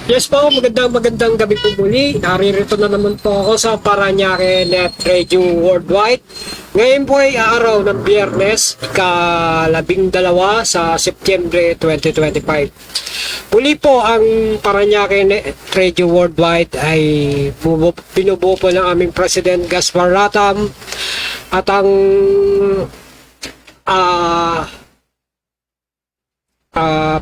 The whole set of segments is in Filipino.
Yes po, magandang gabi po muli. Naririto na naman po ako sa Paranaque Net Radio Worldwide. Ngayon po ay araw ng Biyernes, ika-12 sa Setyembre 2025. Muli po ang Paranaque Net Radio Worldwide ay binubuo po ng aming President Gaspar Ratam at ang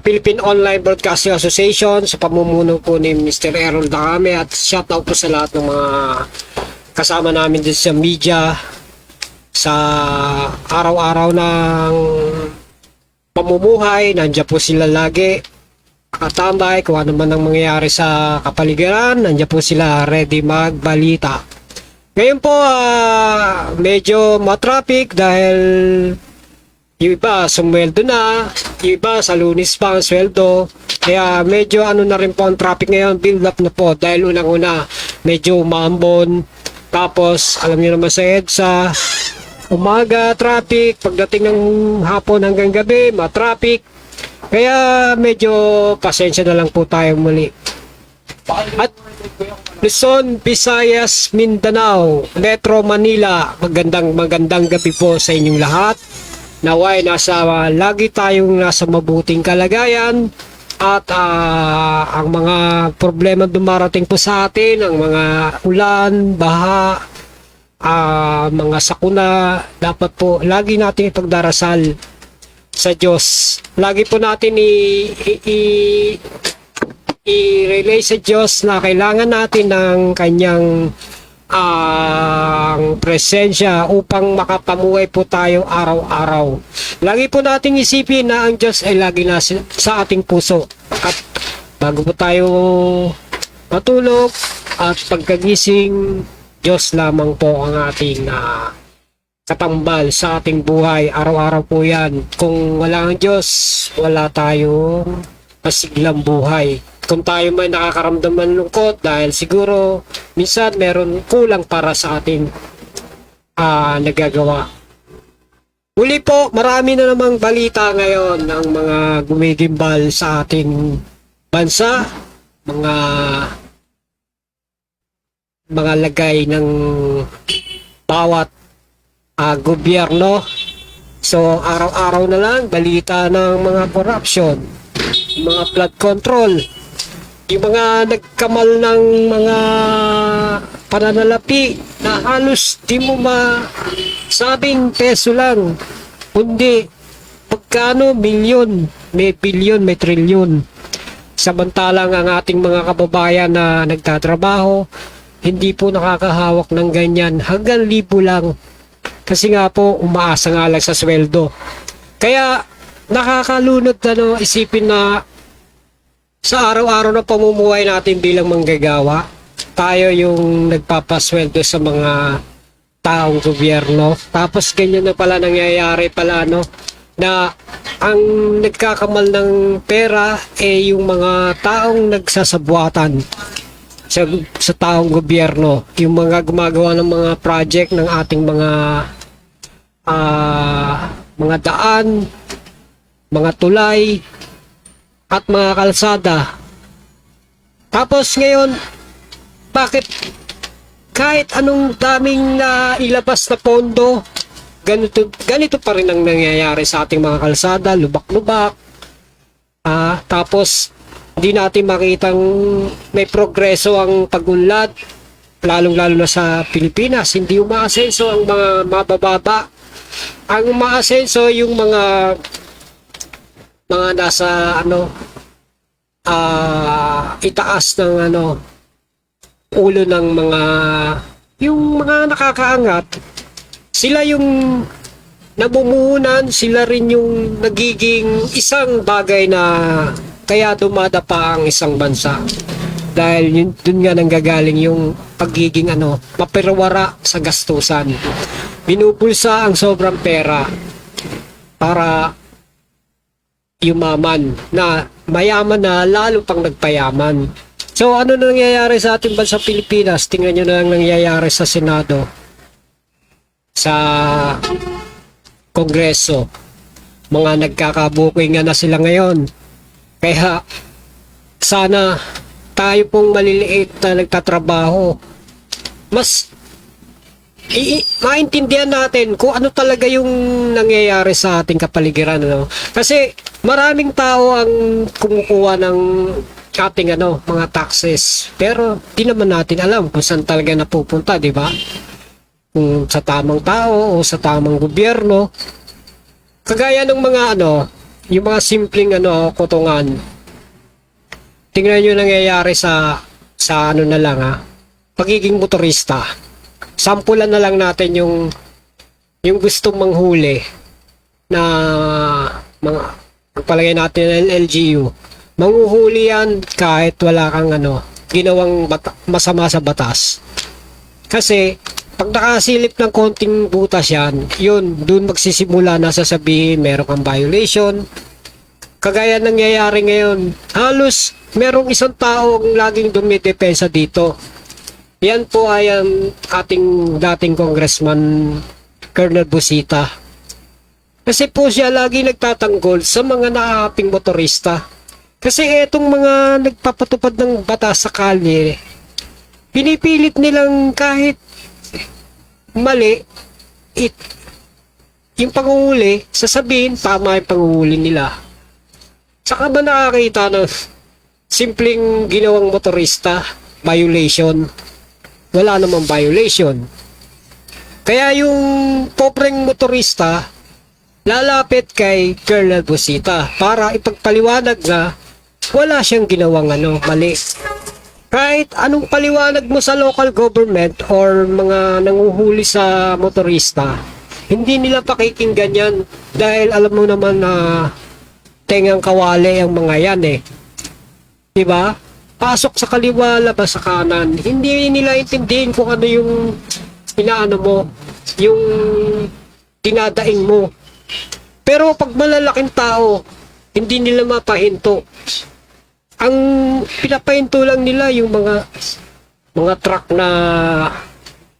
Philippine Online Broadcasting Association sa pamumuno po ni Mr. Errol Dacame, at shout out po sa lahat ng mga kasama namin din sa media sa araw-araw ng pamumuhay. Nandiyan po sila lagi katambay kung ano man ang mangyayari sa kapaligiran. Nandiyan po sila ready magbalita. Ngayon po medyo matraffic dahil yung iba sumweldo na, yung iba sa Lunes pa ang sweldo. Kaya medyo na rin po ang traffic ngayon, build up na po dahil unang-una medyo maambon. Tapos alam niyo naman sa EDSA, umaga traffic, pagdating ng hapon hanggang gabi matraffic. Kaya medyo pasensya na lang po tayo muli. At Luzon, Visayas, Mindanao, Metro Manila, magandang gabi po sa inyong lahat. Naway lagi tayong nasa mabuting kalagayan at ang mga problema dumarating po sa atin, ang mga ulan, baha, mga sakuna, dapat po lagi natin ipagdarasal sa Diyos. Lagi po natin i-relay sa Diyos na kailangan natin ng kanyang ang presensya upang makapamuhay po tayo araw-araw. Lagi po nating isipin na ang Diyos ay lagi na sa ating puso. At bago po tayo matulog at pagkagising, Diyos lamang po ang ating katambal sa ating buhay. Araw-araw po yan. Kung wala ang Diyos, wala tayong masiglang buhay. Kung tayo may nakakaramdam ng lungkot dahil siguro minsan meron kulang para sa ating nagagawa. Muli po, marami na namang balita ngayon ng mga gumigimbal sa ating bansa, mga lagay ng bawat gobyerno. So araw-araw na lang balita ng mga corruption, mga flood control, yung mga nagkamal ng mga pananalapi na halos di mo masabing peso lang, kundi pagkano milyon, may bilyon, may trilyon. Samantalang ang ating mga kababayan na nagtatrabaho hindi po nakakahawak ng ganyan, hanggang libo lang, kasi nga po umaasa nga lang sa sweldo. Kaya nakakalunod isipin na sa araw-araw na pamumuhay natin bilang manggagawa, tayo yung nagpapasweldo sa mga taong gobyerno. Tapos ganyan na pala nangyayari pala na ang nagkakamal ng pera yung mga taong nagsasabuatan sa taong gobyerno, yung mga gumagawa ng mga project ng ating mga daan, mga tulay at mga kalsada. Tapos ngayon, bakit kahit anong daming ilabas na pondo, ganito pa rin ang nangyayari sa ating mga kalsada, lubak-lubak. Tapos hindi natin makitang may progreso ang pagunlad, lalong-lalo na sa Pilipinas. Hindi umaasenso ang mga mabababa. Ang umaasenso yung mga nasa itaas ng ulo ng yung mga nakakaangat. Sila yung namumuhunan, sila rin yung nagiging isang bagay na kaya dumadapa ang isang bansa. Dahil dun nga nanggagaling yung pagiging mapirwara sa gastusan. Binubulsa ang sobrang pera para yumaman, na mayaman na lalo pang nagpayaman. So ano nangyayari sa ating bansa Pilipinas? Tingnan nyo na lang nangyayari sa Senado, sa Kongreso. Mga nagkakabuking na sila ngayon. Kaya sana tayo pong maliliit na nagtatrabaho, mas maintindihan natin kung ano talaga yung nangyayari sa ating kapaligiran, ano? Kasi maraming tao ang kumukuha ng ating mga taxes, pero di naman natin alam kung saan talaga napupunta, di ba? Kung sa tamang tao o sa tamang gobyerno. Kagaya ng mga yung mga simpleng kutungan. Tingnan nyo nangyayari sa na lang, pagiging motorista. Sampulan na lang natin yung gustong manghuli na mga palagay natin ng LGU. Manghuhuli yan kahit wala kang ginawang masama sa batas. Kasi pag nakasilip ng konting butas yan, yun, dun magsisimula na sasabihin meron kang violation. Kagaya nangyayari ngayon, halos merong isang tao ang laging dumidepensa dito. Yan po ay ang ating dating Congressman Colonel Busita. Kasi po siya lagi nagtatanggol sa mga naaping motorista. Kasi etong mga nagpapatupad ng batas sa kalye, pinipilit nilang kahit mali, yung panguhuli, sasabihin tama yung panguhuli nila. Saka ba nakakita ng simpleng ginawang motorista, violation? Wala namang violation. Kaya yung pobreng motorista lalapit kay Colonel Busita para ipagpaliwanag na wala siyang ginawang mali. Kahit anong paliwanag mo sa local government or mga nanguhuli sa motorista, hindi nila pakikinggan yan dahil alam mo naman na tengang kawali ang mga yan diba? Pasok sa kaliwa, labas sa kanan. Hindi nila intindihin kung ano yung inaano mo, yung dinadaing mo. Pero pag malalaking tao, hindi nila mapahinto. Ang pinapahinto lang nila yung mga truck na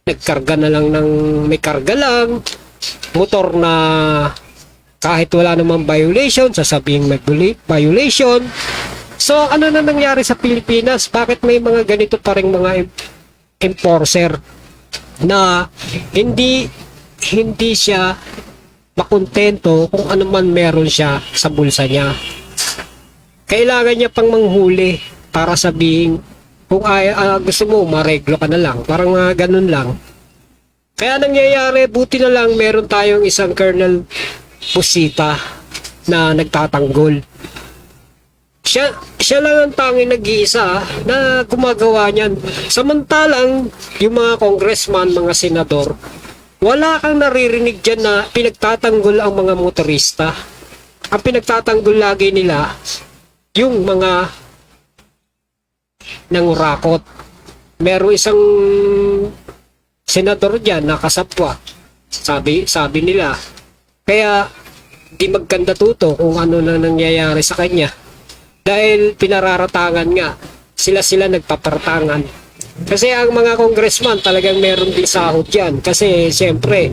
nagkarga na lang ng may karga lang, motor na kahit wala namang violation, sasabihin may violation. So, ano na nangyari sa Pilipinas? Bakit may mga ganito pa ring mga enforcer na hindi siya makontento kung ano man meron siya sa bulsa niya? Kailangan niya pang manghuli para sabihin kung gusto mo, mareglo ka na lang. Parang ganun lang. Kaya nangyayari, buti na lang meron tayong isang Colonel Busita na nagtatanggol. Siya lang ang tanging nag-iisa na gumagawa niyan. Samantalang yung mga congressman, mga senador, wala kang naririnig dyan na pinagtatanggol ang mga motorista. Ang pinagtatanggol lagi nila yung mga nangurakot. Meron isang senador dyan na kasapwa. Sabi nila, kaya di magkanda tuto kung ano na nangyayari sa kanya. Dahil pinararatangan nga, sila nagpaparatangan. Kasi ang mga congressman talagang meron din sahod yan. Kasi siyempre,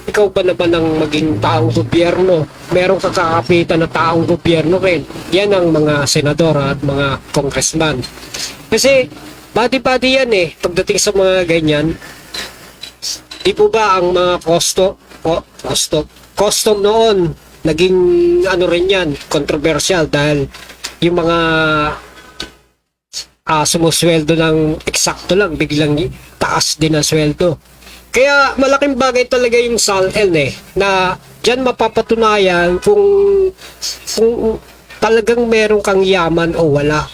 ikaw ba naman ang maging taong gobyerno? Meron kakapitan na taong gobyerno rin. Yan ang mga senador at mga congressman. Kasi bati-bati yan pagdating sa mga ganyan. Di po ba ang mga custom noon, naging rin yan, controversial dahil yung mga sumusweldo ng eksakto lang, biglang taas din ang sweldo. Kaya malaking bagay talaga yung SALN na dyan mapapatunayan kung talagang meron kang yaman o wala.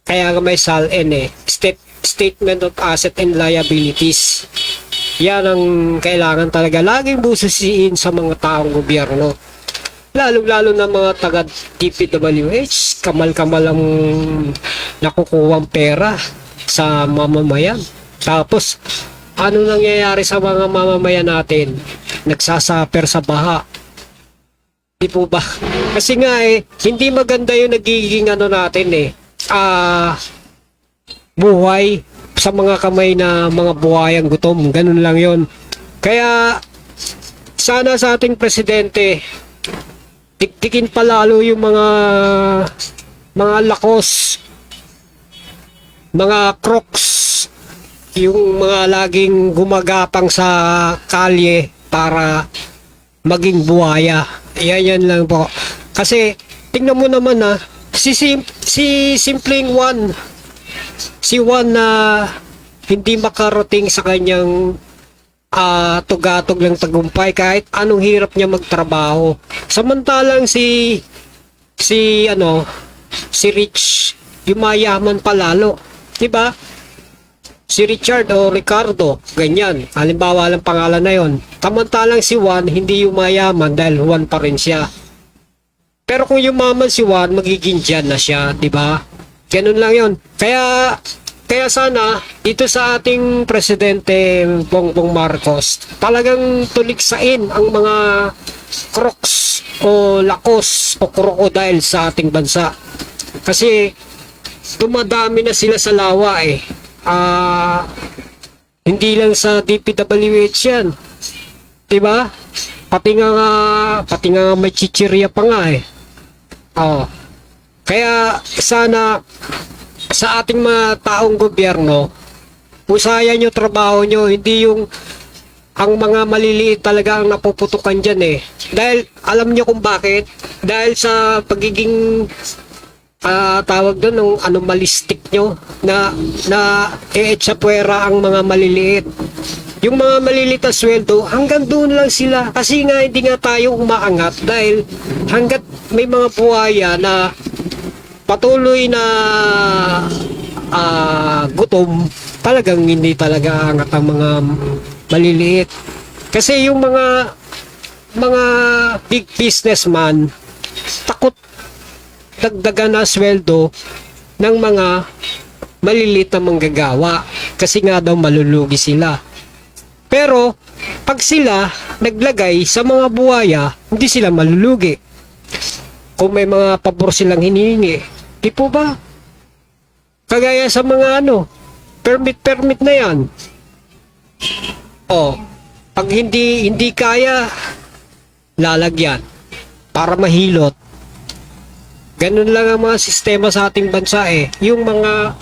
Kaya may SALN Statement of Asset and Liabilities. Yan ang kailangan talaga laging busisiin sa mga taong gobyerno. Lalo na mga taga DPWH, kamal-kamal ang nakukuwang pera sa mamamayan. Tapos, ano nangyayari sa mga mamamayan natin? Nagsasaper sa baha. Di po ba? Kasi nga hindi maganda yung nagiging natin buhay sa mga kamay na mga buhayang gutom. Ganun lang yon. Kaya, sana sa ating presidente, tiktikin palalo yung mga lakos mga crooks, yung mga laging gumagapang sa kalye para maging buhaya. Yan lang po. Kasi tingnan mo naman si simpleng Juan, si Juan na hindi makarating sa kanyang tugatog ng tagumpay kahit anong hirap niya magtrabaho. Samantalang si Rich, yumayaman palalo, 'di ba? Si Richard o Ricardo, ganyan. Halimbawa lang pangalan na yon. Samantalang si Juan hindi yumayaman dahil Juan pa rin siya. Pero kung yumaman si Juan, magiging Jan na siya, 'di ba? Ganun lang yon. Kaya sana dito sa ating presidente Bongbong Marcos, talagang tuliksain ang mga crooks o lakos o crocodile sa ating bansa. Kasi dumadami na sila sa lawa eh. Hindi lang sa DPWH yan. Diba? Pati nga may chichirya pa nga eh. Kaya sana sa ating mga taong gobyerno, usayan nyo trabaho nyo, hindi yung ang mga maliliit talaga ang napuputukan dyan eh. Dahil alam nyo kung bakit? Dahil sa pagiging tawag doon ng anomalistic nyo na eetsapwera ang mga maliliit. Yung mga maliliit na sweldo, hanggang doon lang sila. Kasi nga hindi nga tayo umaangat dahil hanggat may mga buhaya na patuloy na gutom, talagang hindi talaga angat ang mga maliliit. Kasi yung mga big businessman, takot dagdagan na sweldo ng mga maliliit na manggagawa kasi nga daw malulugi sila. Pero pag sila naglagay sa mga buhaya, hindi sila malulugi. Kung may mga pabor silang hinihingi, di po ba? Kagaya sa mga permit na yan. Pag hindi kaya, lalagyan para mahilot. Ganun lang ang mga sistema sa ating bansa eh. Yung mga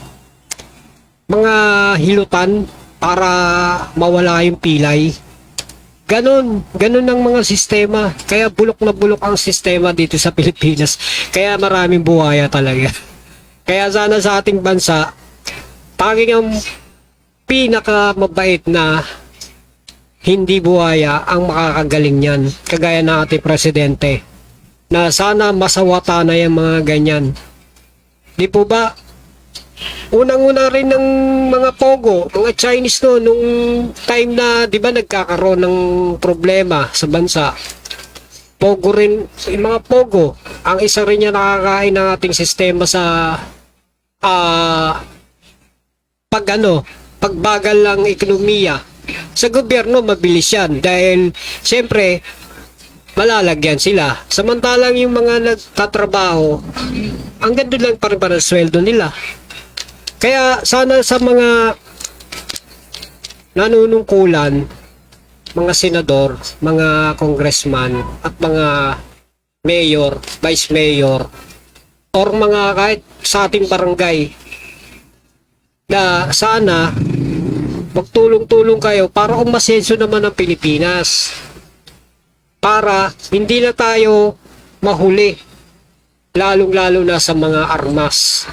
hilutan para mawala yung pilay. Ganun ang mga sistema. Kaya bulok na bulok ang sistema dito sa Pilipinas. Kaya maraming buhaya talaga. Kaya sana sa ating bansa, tanging ang pinakamabait na hindi buhaya ang makakagaling niyan. Kagaya ng ating presidente. Na sana masawata na yung mga ganyan. Di po ba? Unang-una rin ng mga Pogo, mga Chinese nung time na, di ba, nagkakaroon ng problema sa bansa. Pogo rin, yung mga Pogo, ang isa rin niya nakakain ng ating sistema sa pagbagal ng ekonomiya. Sa gobyerno, mabilis yan dahil, siyempre, malalagyan sila. Samantalang yung mga nagtatrabaho, ang ganda lang pa rin para sweldo nila. Kaya sana sa mga nanunungkulan, mga senador, mga congressman, at mga mayor, vice mayor, or mga kahit sa ating barangay, na sana magtulong-tulong kayo para umasenso naman ang Pilipinas. Para hindi na tayo mahuli, lalong-lalo na sa mga armas.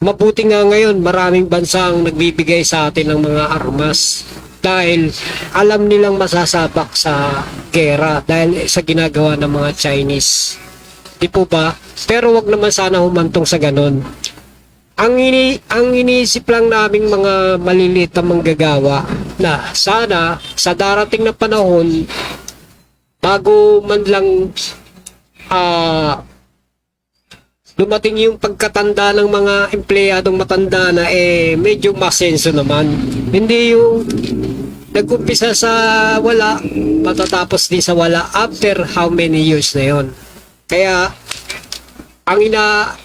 Mabuti nga ngayon, maraming bansa ang nagbibigay sa atin ng mga armas dahil alam nilang masasabak sa gera dahil sa ginagawa ng mga Chinese. Di po ba? Pero wag naman sana humantong sa ganon. Ang iniisip lang naming mga maliliit na manggagawa na sana sa darating na panahon, bago man lang dumating yung pagkatanda ng mga empleyadong matanda na medyo masenso naman. Hindi yung nag-umpisa sa wala, matatapos din sa wala after how many years na yon. Kaya ang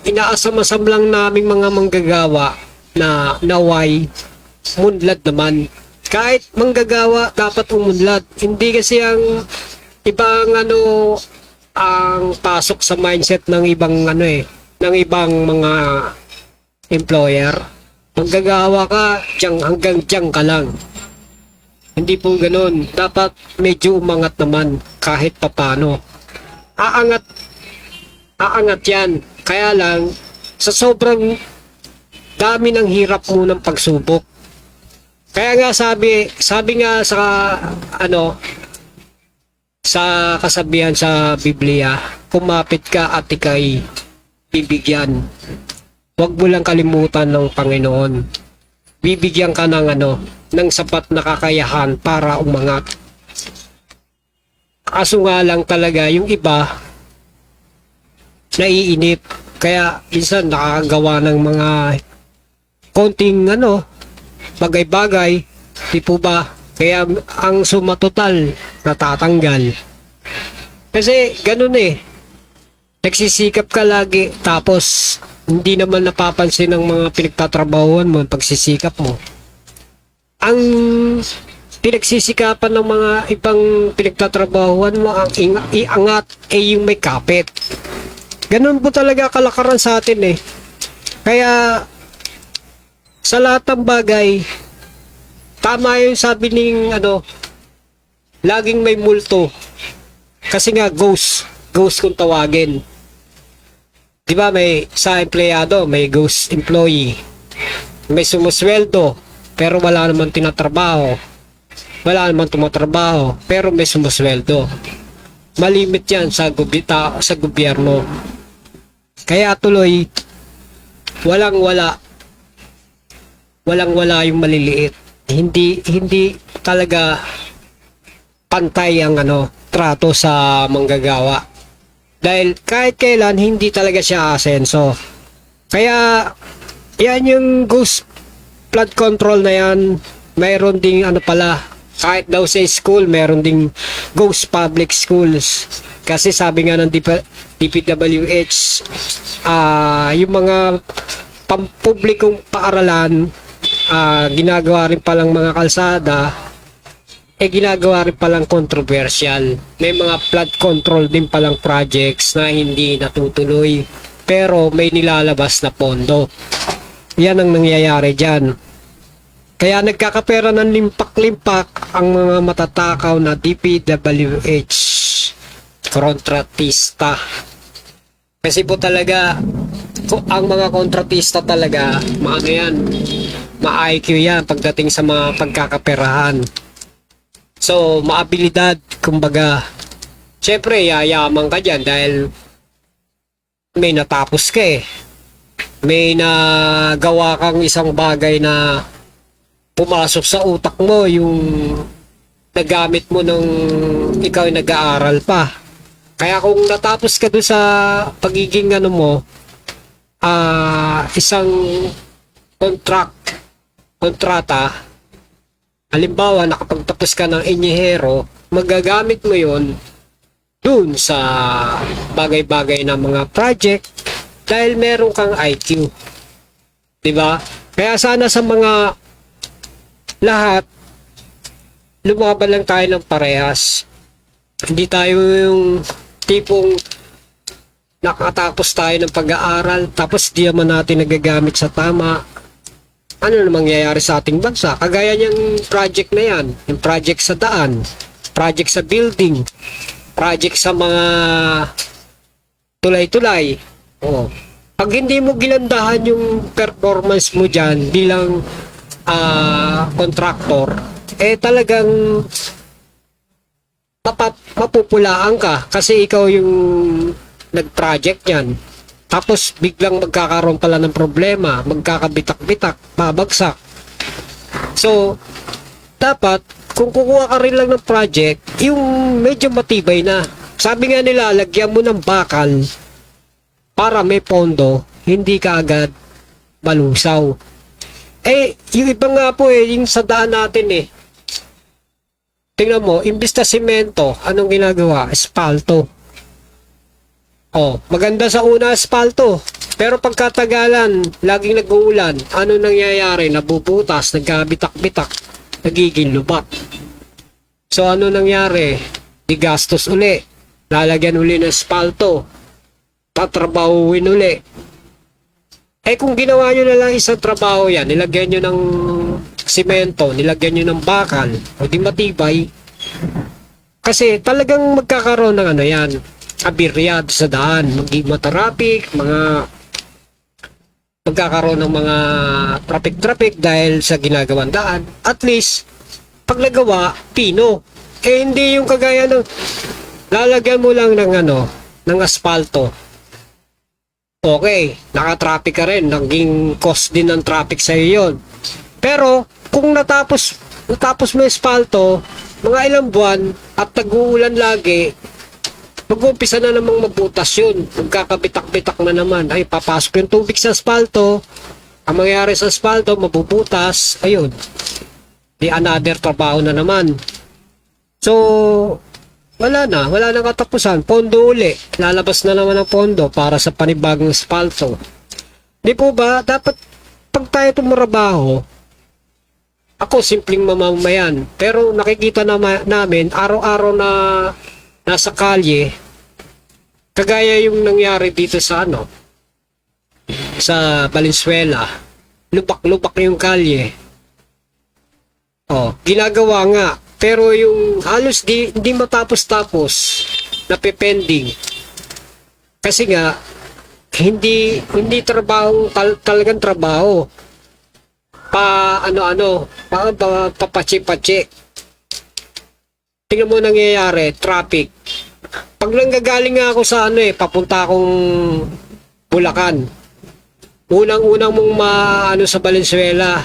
inaasam-asam lang naming mga manggagawa na naway munlad naman. Kahit manggagawa dapat umunlad. Hindi kasi ang ibang ang pasok sa mindset ng ibang ng ibang mga employer. Manggagawa ka, hanggang diyang ka lang. Hindi po ganun. Dapat medyo umangat naman kahit papano. Aangat, aangat yan. Kaya lang, sa sobrang dami ng hirap mo ng pagsubok. Kaya nga sabi nga sa sa kasabihan sa Biblia, kumapit ka at ika'y bibigyan. Huwag mo lang kalimutan ng Panginoon. Bibigyan ka ng ng sapat na kakayahan para umangat. Kaso nga lang talaga yung iba naiinip. Kaya minsan nakakagawa ng mga konting bagay-bagay, di po ba? Kaya ang suma total natatanggal. Kasi ganun nagsisikap ka lagi tapos hindi naman napapansin ng mga pinagtatrabahuan mo, pagsisikap mo. Ang pinagsisikapan ng mga ibang pinagtatrabahuan mo, ang iangat yung may kapit. Ganun po talaga kalakaran sa atin Kaya sa lahat ng bagay, tama yung sabi ning laging may multo. Kasi nga ghost kung tawagin. 'Di ba may sa empleyado, may ghost employee. May sumusweldo pero wala naman tinatrabaho. Wala naman tumatrabaho pero may sumusweldo. Malimit 'yan sa gobyerno. Kaya tuloy walang-wala yung maliliit. Hindi talaga pantay ang trato sa manggagawa. Dahil kahit kailan hindi talaga siya asenso. Kaya yan yung ghost flood control na yan. Mayroon ding kahit daw sa school, mayroon ding ghost public schools. Kasi sabi nga ng DPWH, yung mga pampublikong paaralan, ginagawa rin palang mga kalsada, ginagawa rin palang controversial. May mga flood control din palang projects na hindi natutuloy pero may nilalabas na pondo. Yan ang nangyayari dyan. Kaya nagkakapera ng limpak-limpak ang mga matatakaw na DPWH kontratista. Kasi po talaga ang mga kontratista talaga ma-IQ yan pagdating sa mga pagkakaperahan. So, maabilidad, kumbaga. Siyempre, yayaman ka dyan dahil may natapos ka May nagawa kang isang bagay na pumasok sa utak mo, yung nagamit mo nung ikaw ay nag-aaral pa. Kaya kung natapos ka doon sa pagiging isang kontrata, halimbawa, nakapagtapos ka ng enyehero, magagamit mo yon dun sa bagay-bagay na mga project dahil meron kang IQ. Diba? Kaya sana sa mga lahat, lumaban lang tayo ng parehas. Hindi tayo yung tipong nakatapos tayo ng pag-aaral tapos di naman natin nagagamit sa tama. Ano na mangyayari sa ating bansa? Kagaya niyang project na yan, yung project sa daan, project sa building, project sa mga tulay-tulay. Pag hindi mo gilandahan yung performance mo dyan bilang contractor, talagang mapupulaan ka kasi ikaw yung nag-project yan. Tapos biglang magkakaroon pala ng problema, magkakabitak-bitak, babagsak. So, dapat kung kukuha ka rin lang ng project, yung medyo matibay na. Sabi nga nila, lagyan mo ng bakal para may pondo, hindi ka agad malusaw. Yung iba nga po yung sa daan natin tingnan mo, imbis na simento, anong ginagawa? Espalto. Maganda sa una espalto. Pero pagkatagalan, laging nag-uulan, ano nangyayari? Nabubutas, nagkabitak-bitak, nagiging lubak. So ano nangyari? Di gastos uli. Lalagyan uli ng espalto. Tatrabahuin uli. Eh kung ginawa nyo na lang isang trabaho yan, nilagyan nyo ng simento, nilagyan nyo ng bakal, o di matibay. Kasi talagang magkakaroon ng ano yan, aberya sa daan, maging matraffic, magkakaroon ng mga traffic dahil sa ginagawang daan. At least, pag nagawa, pino. Eh hindi yung kagaya ng lalagyan mo lang ng ano, ng asfalto. Okay, naka-traffic ka rin, naging cause din ng traffic sa iyo yun. Pero kung natapos mo yung asfalto, mga ilang buwan at tag-uulan lagi, mag-uumpisa na namang mabutas yun. Magkakabitak-bitak na naman. Ay, papasok yung tubig sa asfalto. Ang mangyayari sa asfalto, mabubutas. Ayun. Di another trabaho na naman. So, wala na katapusan. Pondo uli. Lalabas na naman ang pondo para sa panibagong asfalto. Di po ba? Dapat pag tayo tumarabaho, ako simpleng mamamayan. Pero nakikita namin araw-araw na nasa kalye, kagaya yung nangyari dito sa ano, sa Valenzuela. Lubak-lubak yung kalye. Oh, ginagawa nga. Pero yung halos hindi matapos-tapos na pending. Kasi nga hindi trabaho talagang trabaho. Papachi-pachi. Tingnan mo nangyayari, traffic. Pag nanggagaling nga ako sa papunta akong Bulacan. Unang-unang mong sa Valenzuela,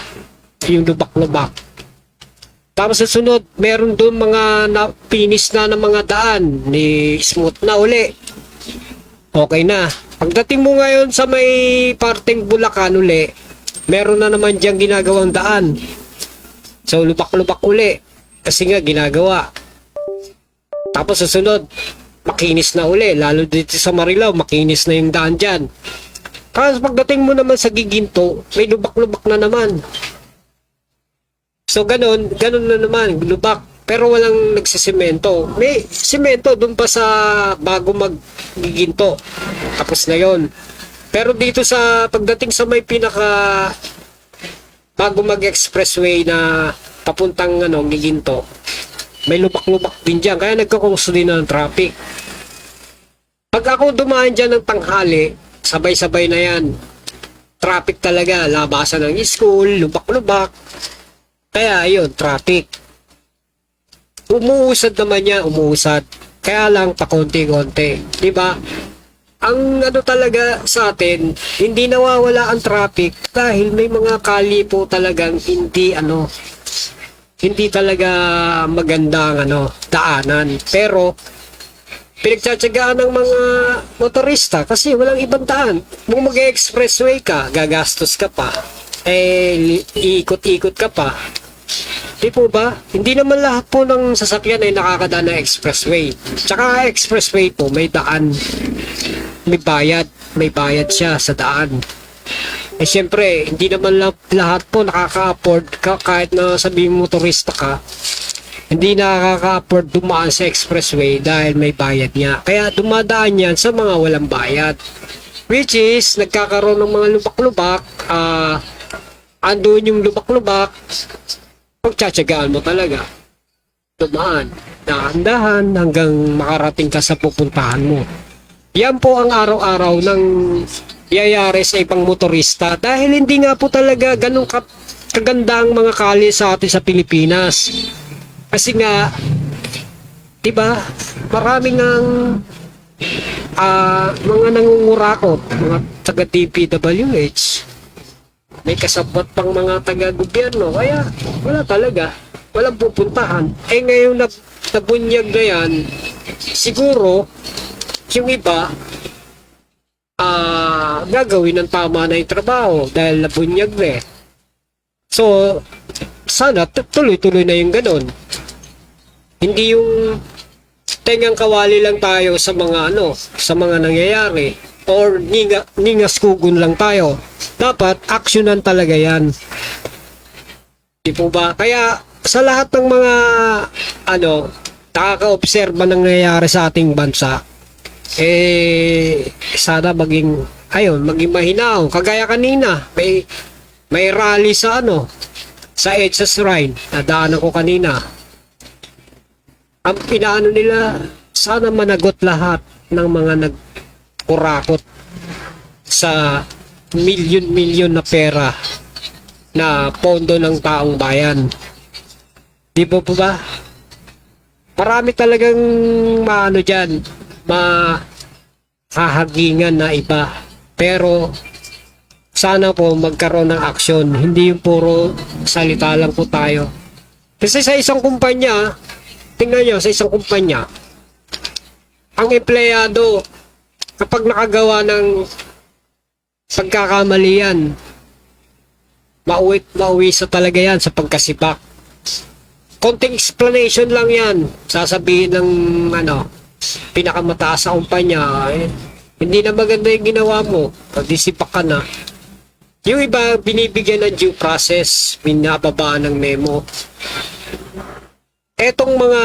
yung lubak-lubak. Tapos sa sunod, meron doon mga napinis na ng mga daan, ni smooth na uli. Okay na. Pagdating mo ngayon sa may parteng Bulacan uli, meron na naman diyang ginagawang daan. So lubak-lubak uli. Kasi nga ginagawa. Tapos sa sunod, makinis na uli. Lalo dito sa Marilao, makinis na yung daan dyan. Tapos pagdating mo naman sa Giginto, may lubak-lubak na naman. So ganun na naman, lubak. Pero walang nagsisemento. May semento dun pa sa bago mag-Giginto. Tapos na yon. Pero dito sa pagdating sa may pinaka bago mag-expressway na papuntang Giginto, may lubak-lubak din dyan. Kaya nagkakongso din ng traffic. Pag ako dumaan dyan ng tanghali, sabay-sabay na yan. Traffic talaga. Labasan ng school, lubak-lubak. Kaya ayun, traffic. Umuusad naman niya, umuusad. Kaya lang pakonti-konti. Diba? Ang talaga sa atin, hindi nawawala ang traffic dahil may mga kali po talagang hindi talaga magandang daanan. Pero pinagtsatsagaan ng mga motorista kasi walang ibang daan. Kung mag-expressway ka, gagastos ka pa. Iikot-ikot ka pa. Di po ba? Hindi naman lahat po ng sasakyan ay nakakadaan ng expressway. Tsaka expressway po, may daan. May bayad siya sa daan. Siyempre, hindi naman lahat po nakaka-afford ka kahit na sabihin motorista ka. Hindi nakaka-afford dumaan sa expressway dahil may bayad niya. Kaya dumadaan yan sa mga walang bayad. Which is, nagkakaroon ng mga lubak-lubak. Andun yung lubak-lubak. Pagtsatsagaan mo talaga. Dumaan. Dahan-dahan hanggang makarating ka sa pupuntahan mo. Yan po ang araw-araw ng yayari sa ibang motorista dahil hindi nga po talaga ganun kaganda ang mga kali sa atin sa Pilipinas. Kasi nga, diba, maraming ang mga nangungurakot, mga taga-DPWH, may kasabot pang mga taga-gobyerno, kaya wala talaga, walang pupuntahan. Ngayon nabunyag na yan, siguro, yung iba, gagawin ng tama na yung trabaho dahil nabunyag na eh. So, sana tuloy-tuloy na yung ganun. Hindi yung tengang kawali lang tayo sa mga sa mga nangyayari or ningaskugun lang tayo. Dapat aksyonan talaga yan. Di po ba? Kaya sa lahat ng mga nakaka-obserba ng nangyayari sa ating bansa, sana maging ayun, maging mahinaw. Kagaya kanina, may rally sa sa EDSA Shrine. Nadaanan ko kanina. Ang pinaano nila, sana managot lahat ng mga nagkurakot sa milyon-milyon na pera na pondo ng taong bayan. Di ba po ba? Marami talagang maano dyan, mahahagingan na iba. Pero sana po magkaroon ng aksyon, hindi yung puro salita lang po tayo. Kasi sa isang kumpanya, tingnan nyo, sa isang kumpanya, ang empleyado, kapag nakagawa ng pagkakamalian, mauwi sa talaga yan sa pagkasipak. Konting explanation lang yan. Sasabihin ng pinakamataas sa kumpanya, hindi na maganda yung ginawa mo. Pag-disipak ka na. Yung iba, binibigyan ng due process, binababaan ng memo. Etong mga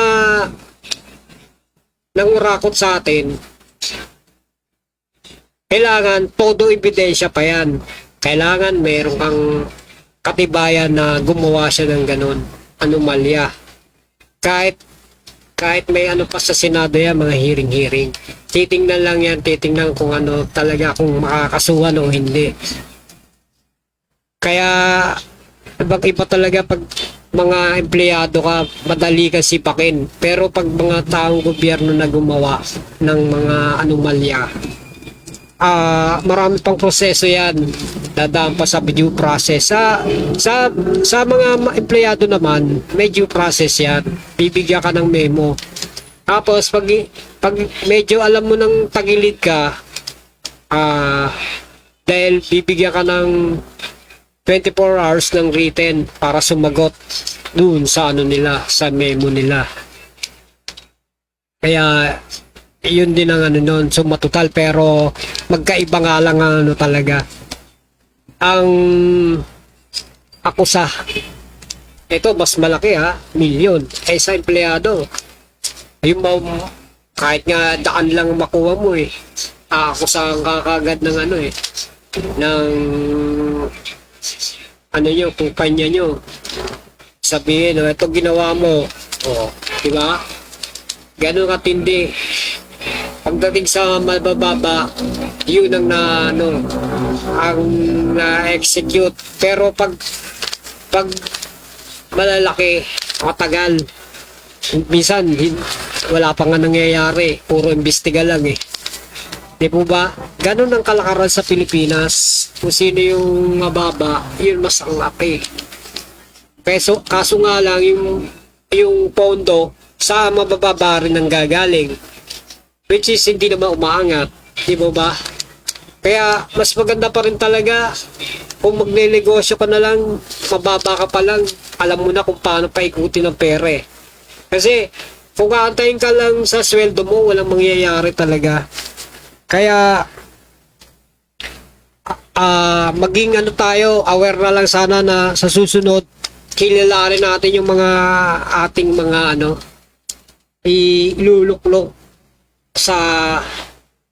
nangurakot sa atin, kailangan todo ebidensya pa yan. Kailangan meron kang katibayan na gumawa siya ng ganun. Anomalya. Kahit may pa sa Senado yan, mga hearing. Titingnan lang yan, titingnan kung talaga kung makakasuhan o hindi. Kaya iba talaga pag mga empleyado ka, madali ka sipakin. Pero pag mga taong gobyerno na gumawa ng mga anomalya, marami pang proseso yan. Dadaan pa sa due process. Sa mga empleyado naman, may due process yan. Bibigyan ka ng memo. Tapos pag medyo alam mo ng tagilid ka, dahil bibigyan ka ng 24 hours ng written para sumagot dun sa sa memo nila. Kaya yun din ang nun, suma total, pero magkaiba nga lang talaga ang akusa. Ito mas malaki milyon. Sa empleyado, yung kahit nga daan lang makuha mo akusahan ka kagad ng ng nyo, kumpanya nyo. Sabihin, ito ginawa mo. Di ba? Ganun katindi. Pagdating sa mabababa, yun ang ang na-execute. Pero pag malalaki, matagal, minsan wala pa nga nangyayari, puro imbestiga lang di po ba? Ganun ang kalakaran sa Pilipinas. Kung sino yung mababa, yun mas ang laki. Kaso nga lang yung pondo sa mabababa rin ang gagaling, which is hindi naman umaangat, di ba? Kaya mas maganda pa rin talaga kung magne-negosyo ka na lang, mababa ka pa lang, alam mo na kung paano paikutin ng pere. Kasi kung aantayin ka lang sa sweldo mo, walang mangyayari talaga. Kaya maging tayo, aware na lang sana na sa susunod, kilalanin natin yung mga ating mga iluluklok sa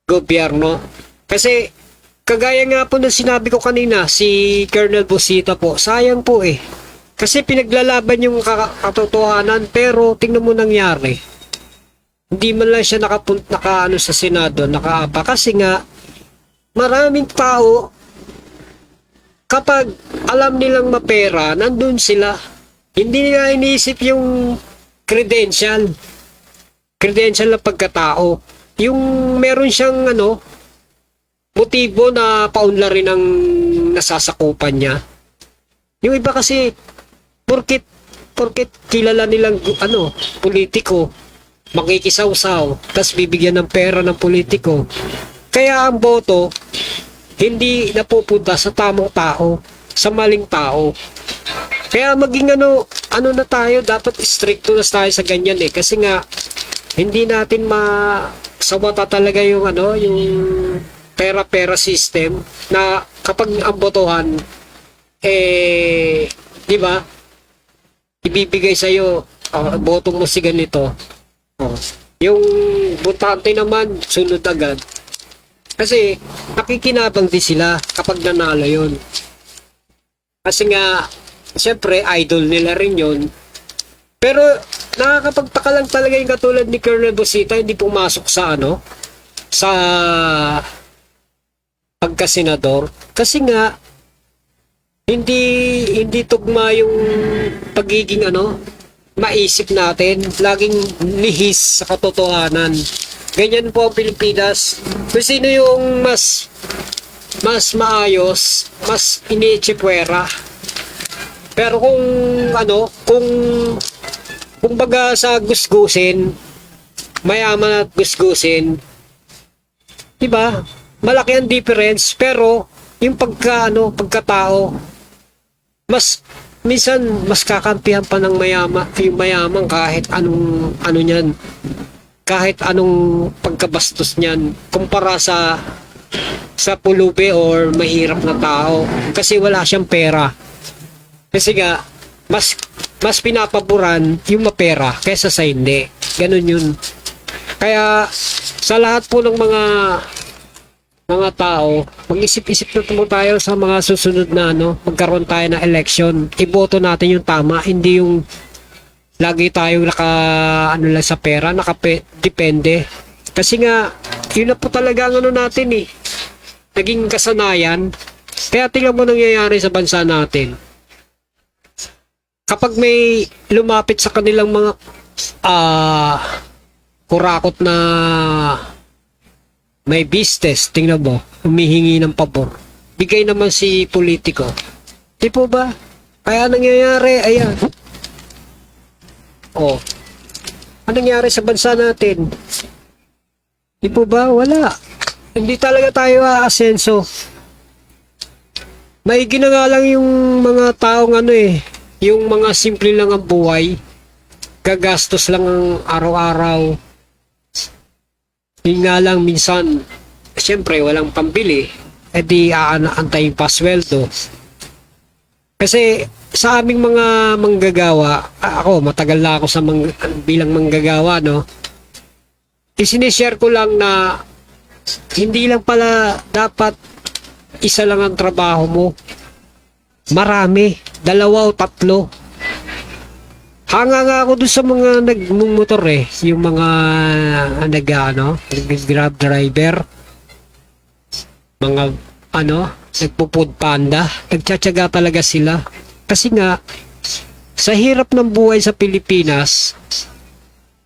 gobyerno. Kasi kagaya nga po na sinabi ko kanina, si Colonel Busita po, sayang po kasi pinaglalaban yung katotohanan, pero tingnan mo nangyari. Hindi man lang siya naka sa Senado, nakaapa, kasi nga maraming tao kapag alam nilang mapera, nandun sila. Hindi nila iniisip yung credential na pagkatao. Yung meron siyang motibo na paunlarin ang nasasakupan niya. Yung iba kasi porket kilala nilang politiko, makikisawsaw, tas bibigyan ng pera ng politiko. Kaya ang boto hindi napupunta sa tamang tao, sa maling tao. Kaya maging na tayo, dapat stricto na tayo sa ganyan kasi nga hindi natin masawata talaga yung pera-pera system na kapag ang botohan di ba, ibibigay sa iyo boto mo si ganito. Yung botante naman sunod agad. Kasi nakikinabang din sila kapag nanalo yun. Kasi nga, siyempre, idol nila rin yun. Pero nakakapagtaka lang talaga yung katulad ni Colonel Busita, hindi pumasok sa sa pagkasenador. Kasi nga, hindi tugma yung pagiging maisip natin, laging lihis sa katotohanan. Ganyan po ang Pilipinas. Kung sino yung mas maayos, mas iniitsipwera. Pero kung baga sa gusgusin, mayaman at gusgusin, 'di ba? Malaki ang difference, pero yung pagkatao, minsan mas kakampihan pa ng yung mayaman kahit anong niyan, kahit anong pagkabastos niyan kumpara sa pulubi or mahirap na tao kasi wala siyang pera. Kasi nga mas pinapaboran yung mapera kaysa sa hindi. Ganun yun. Kaya sa lahat po ng mga tao, mag-isip-isip na po tayo sa mga susunod na magkaroon tayo ng election. Iboto natin yung tama, hindi yung lagi tayong lang sa pera, depende. Kasi nga, yun na po talaga ang natin naging kasanayan. Kaya tingnan mo nangyayari sa bansa natin. Kapag may lumapit sa kanilang mga kurakot na may business, tingnan mo, humihingi ng pabor. Bigay naman si politiko. Di po ba? Kaya nangyayari, ayan. Anong nangyayari sa bansa natin? Di po ba? Wala. Hindi talaga tayo aasenso. Maigi na nga lang yung mga taong yung mga simple lang ang buhay. Gagastos lang ang araw-araw. Yun nga lang minsan, siyempre walang pambili, di aantayin pa sweldo. Kasi sa aming mga manggagawa, ako matagal na ako bilang manggagawa, isinishare ko lang na hindi lang pala dapat isa lang ang trabaho mo. Marami, 2 o 3. Hanga nga ako dun sa mga nagmumotor yung mga grab driver, mga nagpo-food panda, nagtsatsaga talaga sila. Kasi nga sa hirap ng buhay sa Pilipinas,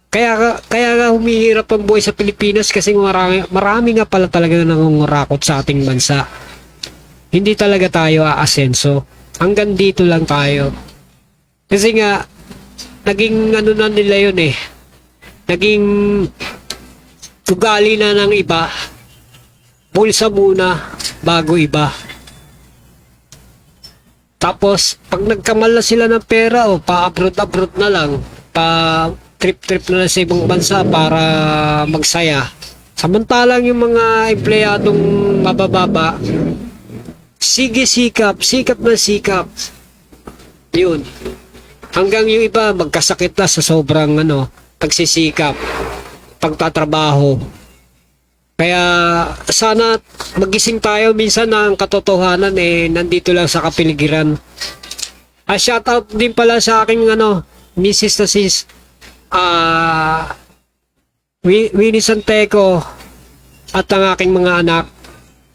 kaya nga humihirap ang buhay sa Pilipinas kasi marami nga pala talaga nangungurakot sa ating bansa. Hindi talaga tayo aasenso. Hanggang dito lang tayo. Kasi nga naging na nila yun naging ugali na ng iba, bulsa muna bago iba. Tapos pag nagkamal na sila ng pera pa-abroad na lang, pa-trip na lang sa ibang bansa para magsaya, samantalang yung mga empleyadong mabababa, sige sikap na sikap yun. Hanggang yung iba magkasakit na sa sobrang pagsisikap, pagtatrabaho. Kaya sana magising tayo minsan ng katotohanan nandito lang sa kapiligiran. Shout out din pala sa aking Mrs. na sis Winnie Santeco at ang aking mga anak.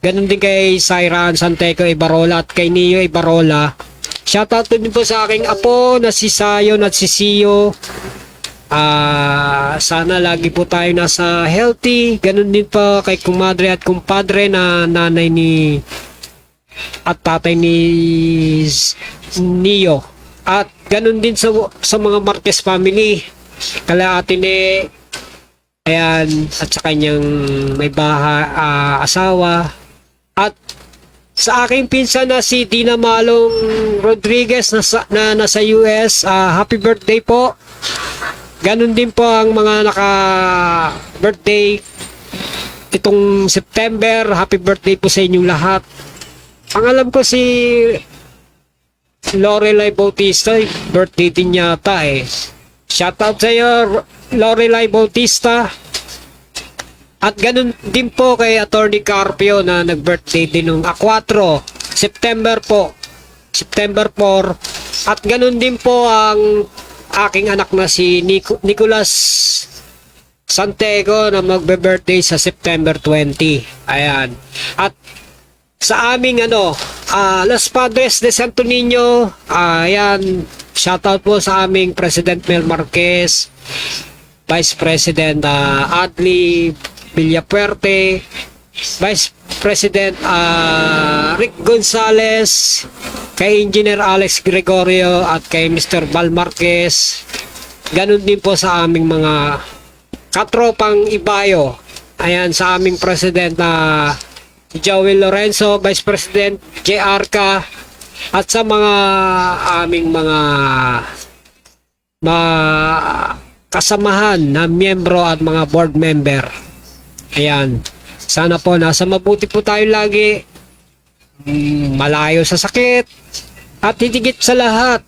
Ganon din kay Syran Santeco Ibarola at kay Neo Ibarola. Shoutout din po sa aking apo na si Sayon at si Sio. Sana lagi po tayo nasa healthy. Ganun din po kay kumadre at kumpadre na nanay at tatay ni Neo. At ganun din sa mga Marquez family. Kala ate ni ayan, at sa kanyang may asawa. At sa aking pinsan na si Dina Malong Rodriguez na nasa US, happy birthday po. Ganun din po ang mga naka-birthday itong September. Happy birthday po sa inyong lahat. Ang alam ko si Lorelai Bautista, birthday din yata Shoutout sa iyo, Lorelai Bautista. At ganun din po kay Attorney Carpio na nag-birthday din nung 4 September po. September 4. At ganun din po ang aking anak na si Nicolas Santiago na magbe-birthday sa September 20. Ayan. At sa aming Los Padres de Santo Niño, ayan, shoutout po sa aming President Mel Marquez, Vice President Adli Villapuerte, Vice President Rick Gonzales, kay Engineer Alex Gregorio at kay Mr. Val Marquez. Ganun din po sa aming mga katropang ibayo. Ayan, sa aming President Joey Lorenzo, Vice President JR Ka, at sa mga aming mga kasamahan na miyembro at mga board member. Ayan, sana po nasa mabuti po tayo lagi, malayo sa sakit, at higit sa lahat,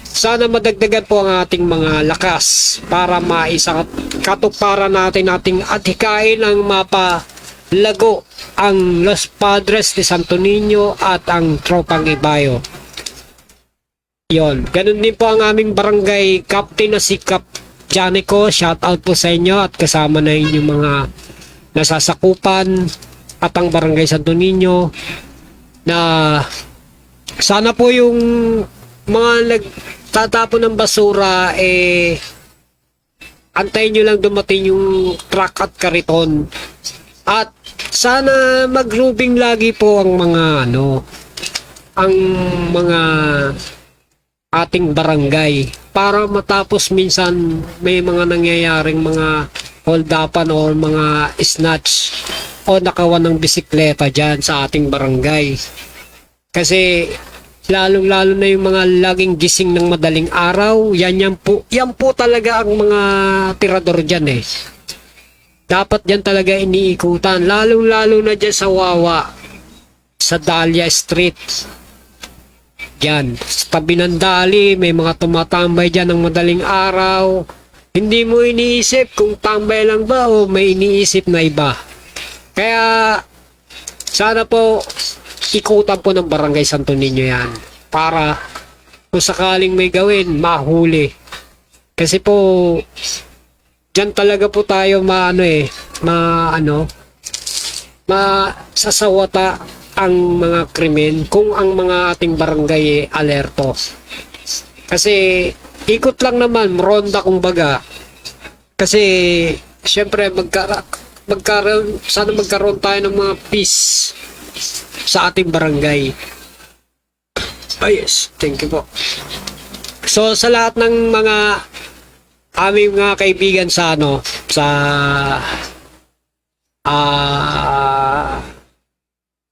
sana madagdagan po ang ating mga lakas para maisa katuparan natin ating adhikain ang mapalago ang Los Padres de Santo Niño at ang Tropang Ibayo. Yon, ganun din po ang aming barangay captain na si Cap Janico. Shout out po sa inyo at kasama na inyong mga nasasakupan at ang barangay Santo Niño, na sana po yung mga nagtatapon ng basura antayin nyo lang dumating yung truck at kariton. At sana mag-grouping lagi po ang mga ang mga ating barangay para matapos minsan may mga nangyayaring mga hold-upan o mga snatch o nakawan ng bisikleta dyan sa ating barangay. Kasi lalong-lalo na yung mga laging gising ng madaling araw, yan po talaga ang mga tirador dyan Dapat dyan talaga iniikutan, lalong-lalo na dyan sa Wawa, sa Dahlia Street. Dyan, sa tabi ng Dali, may mga tumatambay dyan ng madaling araw. Hindi mo iniisip kung tambay lang ba o may iniisip na iba. Kaya, sana po, ikutan po ng Barangay Santo Niño yan. Para, kung sakaling may gawin, mahuli. Kasi po, dyan talaga po tayo masasawata ang mga krimen kung ang mga ating barangay alerto. Kasi ikot lang naman, ronda kumbaga. Kasi syempre sana magkaroon tayo ng mga peace sa ating barangay. Yes, thank you po. So sa lahat ng mga aming mga kaibigan sa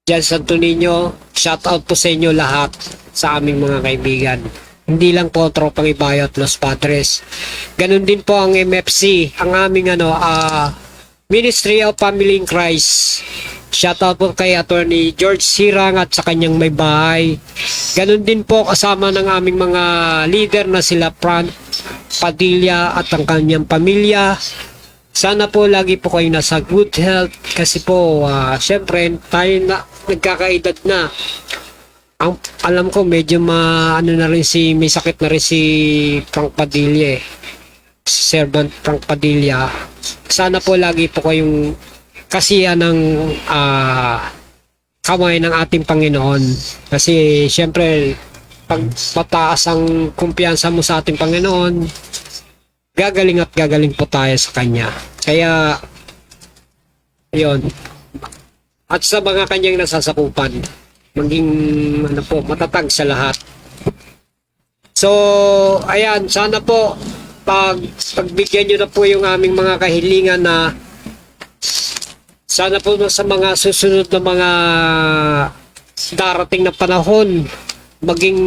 dyan sa Santo Niño, shout out po sa inyo lahat sa aming mga kaibigan. Hindi lang po Tropang Ibayo at Los Padres. Ganun din po ang MFC, ang aming Ministry of Family in Christ. Shout out po kay Attorney George Sirang at sa kanyang may bahay. Ganun din po kasama ng aming mga leader na sila Frank Padilla at ang kanyang pamilya. Sana po lagi po kayo nasa good health kasi po syempre tayo na nagkakaedad na. Ang alam ko medyo may sakit na rin si Frank Padilla si Servant Frank Padilla. Sana po lagi po kayong kasiya ng kamay ng ating Panginoon kasi syempre pag mataas ang kumpiyansa mo sa ating Panginoon, gagaling po tayo sa Kanya. Kaya, yon. At sa mga kanyang nasasakupan, maging matatag sa lahat. So, ayan, sana po, pagbigyan nyo na po yung aming mga kahilingan na sana po sa mga susunod na mga darating na panahon, maging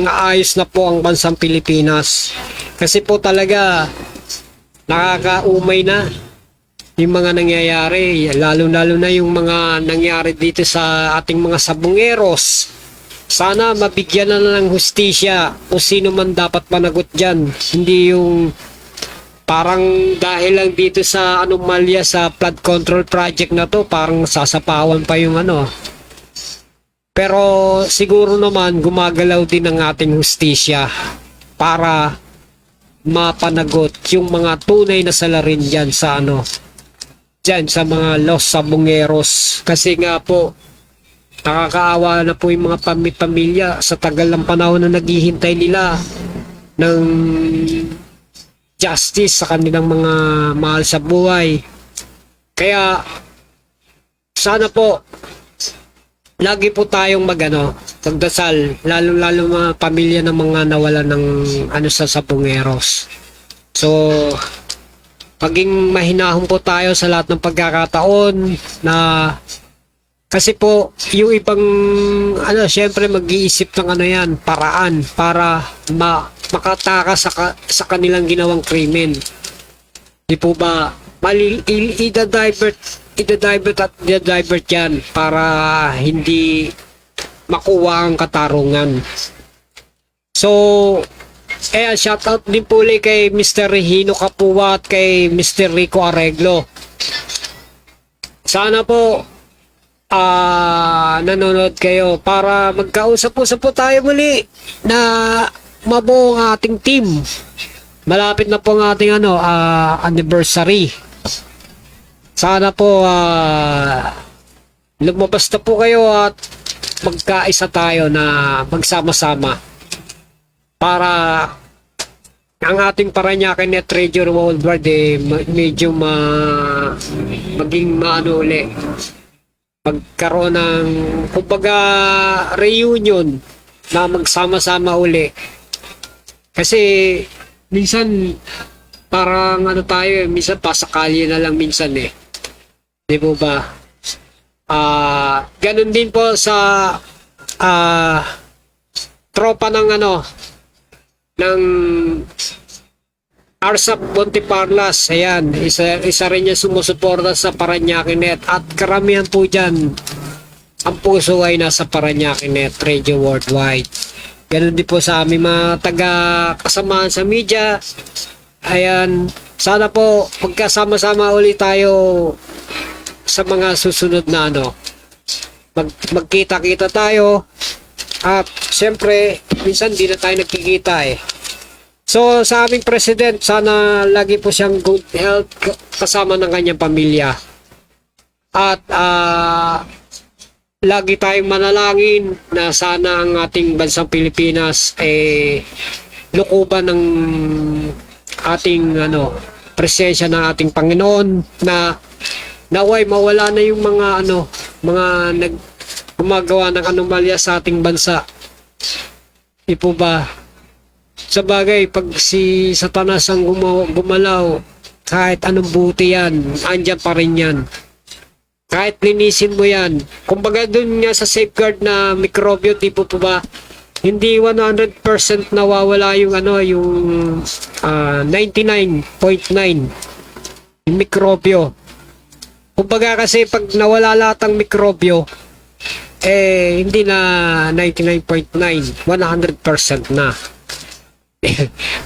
ayos na po ang bansang Pilipinas. Kasi po talaga nakakaumay na yung mga nangyayari, lalo na yung mga nangyari dito sa ating mga sabungeros. Sana mabigyan na ng hustisya o sino man dapat managot dyan. Hindi yung parang dahil lang dito sa anomalya sa flood control project na to, parang sasapawan pa yung ano. Pero siguro naman gumagalaw din ang ating hustisya para mapanagot yung mga tunay na salarin dyan sa ano, dyan sa mga Los Sabongeros. Kasi nga po, nakakaawa na po yung mga pamilya sa tagal ng panahon na naghihintay nila ng justice sa kanilang mga mahal sa buhay. Kaya sana po lagi po tayong magdasal, lalo mga pamilya ng mga nawala ng sa Sabongeros. So maging mahinahon po tayo sa lahat ng pagkakataon na kasi po yung ibang syempre mag-iisip ng yan, paraan para makatakas sa kanilang ginawang krimen. Di po ba? I-divert yan para hindi makuha ang katarungan. So, shoutout din po ulit kay Mr. Regino Capua at kay Mr. Rico Arreglo. Sana po nanonood kayo para magkausap-usap po tayo muli na mabuo ang ating team. Malapit na po ang ating anniversary. Sana po lumabas na po kayo at magkaisa tayo na magsama-sama para ang ating Parañaque Net Radio Worldwide medyo maging uli, magkaroon ng kumbaga reunion na magsama-sama uli. Kasi minsan parang tayo minsan pasakali na lang minsan di po ba? Ganun din po sa tropa ng ng Arsap Bontiparlas. Ayan, isa rin niya sumusuporta sa Parañaque Net at karamihan po dyan ang puso ay nasa Parañaque Net Radio Worldwide. Ganun din po sa aming mga taga-kasamaan sa media. Ayan, sana po magkasama-sama ulit tayo sa mga susunod na magkita-kita tayo at siyempre minsan di na tayo nagkikita So sa aming president, sana lagi po siyang good health kasama ng kanyang pamilya at lagi tayong manalangin na sana ang ating bansang Pilipinas lukuban ng ating presensya ng ating Panginoon na naway mawala na yung mga gumagawa ng anomalya sa ating bansa. Di po ba? Sa bagay, pag si Satanas ang gumalaw, kahit anong buti yan, andyan pa rin yan. Kahit linisin mo yan. Kumbaga dun nga sa safeguard na mikrobyo, di po ba? Hindi 100% nawawala yung yung 99.9 yung mikrobyo. Kumbaga kasi pag nawala lahat ng mikrobyo, hindi na 99.9, 100% na.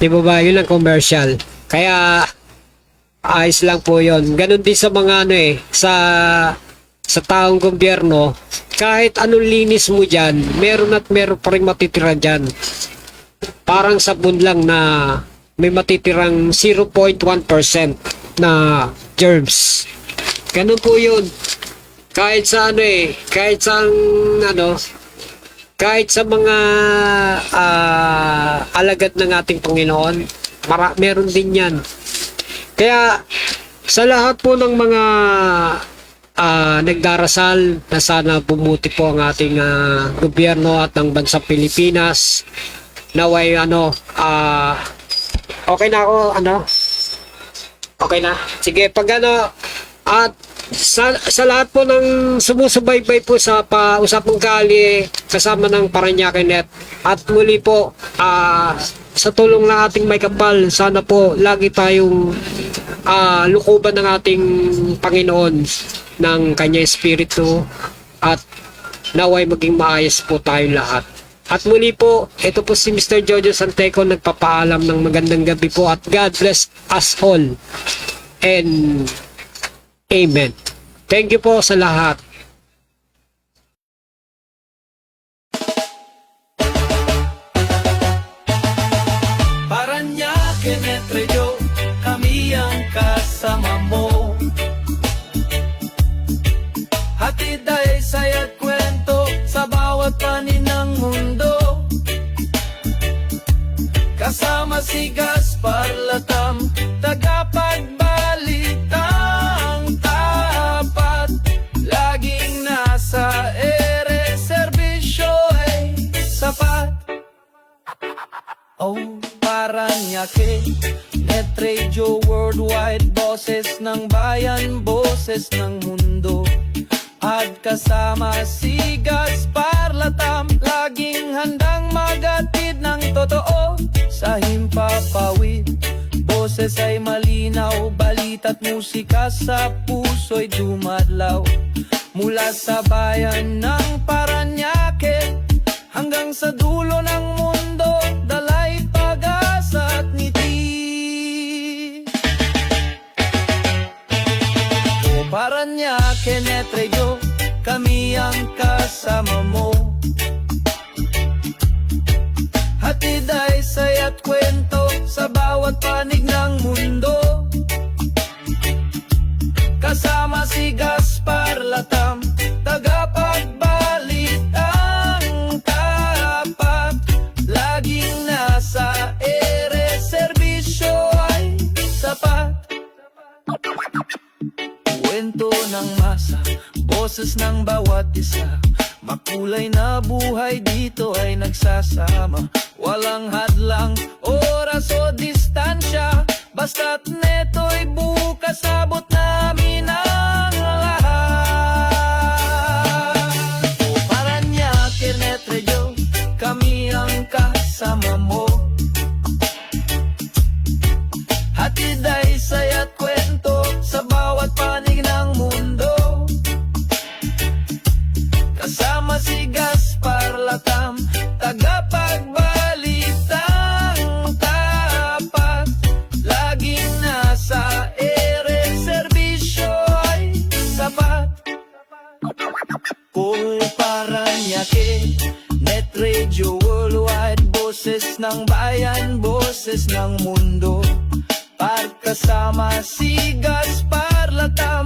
Di ba ba? Yun ang commercial. Kaya, ayos lang po yun. Ganon din sa mga sa taong gobyerno, kahit anong linis mo dyan, meron pa rin matitira dyan. Parang sabon lang na may matitirang 0.1% na germs. Ganun po yun. Kahit sa kahit sa mga alagad ng ating Panginoon, meron din yan. Kaya sa lahat po ng mga nagdarasal na sana bumuti po ang ating gobyerno at ng bansang Pilipinas, naway okay na ako okay na, sige pag at sa lahat po ng sumusubaybay po sa Usapang Kali kasama ng Parañaque Net at muli po sa tulong ng ating may kapal, sana po lagi tayong lukuban ng ating Panginoon ng kanyang espiritu at naway maging maayos po tayong lahat. At muli po, ito po si Mr. Jojo Santeco nagpapaalam ng magandang gabi po at God bless us all. And Amen. Thank you po sa lahat. Paranaque, Netrejo, kami ang kasama mo. Hatid ay saya't kwento sa bawat panin ng mundo. Kasama si Gaspar Latam, tagapagbalitang tapat. Laging nasa ere, serbisyo ay sapat. Oh, Paranaque, Netrejo worldwide, boses ng bayan, boses ng mundo. At kasama si Gaspar Latam, laging handang magatid ng totoo sa himpapawid. Boses ay malinaw, balita't musika sa puso'y dumadlaw. Mula sa bayan ng Paranaque hanggang sa dulo ng mundo, dalay pag-asa at ngiti. O Paranaque, Netrejo, kami ang kasama mo. Hatid ay saya't kwento sa bawat panig ng mundo. Kasama si Gaspar Latam, tagapagbalitang tapat. Laging nasa ere, serbisyo ay sapat. Kwento ng masa, boses ng bawat isa. Makulay na buhay dito ay nagsasama. Walang hadlang, oras o distansya, basta't neto'y bukas, abot namin ang lahat. O Paranaque, Netrejo, kami ang kasama mo. Hatid ay saya't kwento sa bawat panig ng mundo. Kasama si Gaspar Latam, tagapagbalitang tapat. Laging nasa ere, serbisyo ay sapat. Kung Paranaque, Netrejo worldwide, boses ng bayan, boses ng mundo. Pagkasama si Gaspar Latam,